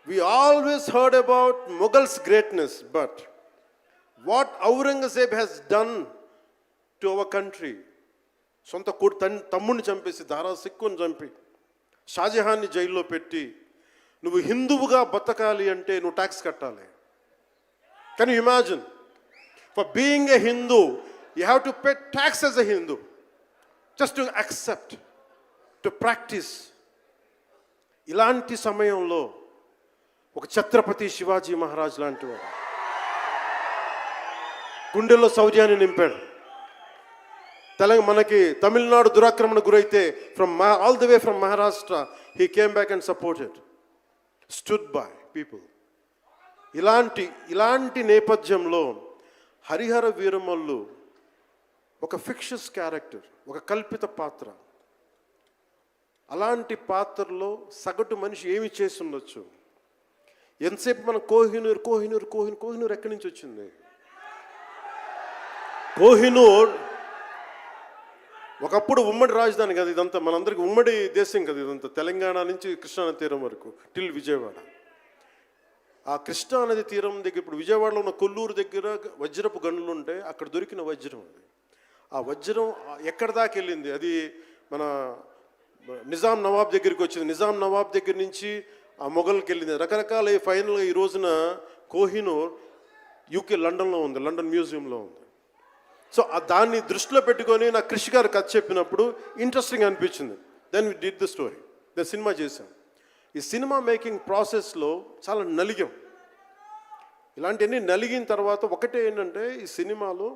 We always heard about Mughals' greatness, but what Aurangzeb has done to our country, సొంత తమ్ముడిని చంపేసి దారా సిక్కుని చంపి షాజహాన్ని జైల్లో పెట్టి నువ్వు హిందువుగా బతకాలి అంటే నువ్వు ట్యాక్స్ కట్టాలి. Can you imagine? For being a Hindu you have to pay tax as a Hindu, just to accept, to practice. ఇలాంటి సమయంలో ఒక ఛత్రపతి శివాజీ మహారాజ్ లాంటి వాడు గుండెల్లో శౌర్యాన్ని నింపాడు. మనకి తమిళనాడు దురాక్రమణ గురైతే all the way from Maharashtra he came back and supported, stood by people. ఇలాంటి నేపథ్యంలో హరిహర వీరమల్లు ఒక ఫిక్షస్ క్యారెక్టర్, ఒక కల్పిత పాత్ర. అలాంటి పాత్రలో సగటు మనిషి ఏమి చేసి ఉండొచ్చు? ఎంతసేపు మనం కోహినూర్ కోహినూర్ కోహినూర్ కోహినూర్ ఎక్కడి నుంచి వచ్చింది? కోహినూర్ ఒకప్పుడు ఉమ్మడి రాజధాని కదా ఇదంతా, మనందరికీ ఉమ్మడి దేశం కదా ఇదంతా, తెలంగాణ నుంచి కృష్ణానది తీరం వరకు టిల్ విజయవాడ. ఆ కృష్ణానది తీరం దగ్గర ఇప్పుడు విజయవాడలో ఉన్న కొల్లూరు దగ్గర వజ్రపు గనులు ఉంటే అక్కడ దొరికిన వజ్రం అది. ఆ వజ్రం ఎక్కడి దాకా వెళ్ళింది? అది మన నిజాం నవాబ్ దగ్గరికి వచ్చింది. నిజాం నవాబ్ దగ్గర నుంచి ఆ మొఘల్కి వెళ్ళింది. రకరకాల ఫైనల్గా ఈ రోజున కోహినూర్ యూకే లండన్లో ఉంది, లండన్ మ్యూజియంలో ఉంది. సో దాన్ని దృష్టిలో పెట్టుకొని నాకు కృషి గారు కథ చెప్పినప్పుడు ఇంట్రెస్టింగ్ అనిపించింది. Then we did the story, then cinema చేశాం. ఈ సినిమా మేకింగ్ ప్రాసెస్లో చాలా నలిగాం. ఇలాంటివన్నీ నలిగిన తర్వాత ఒకటే ఏంటంటే ఈ సినిమాలో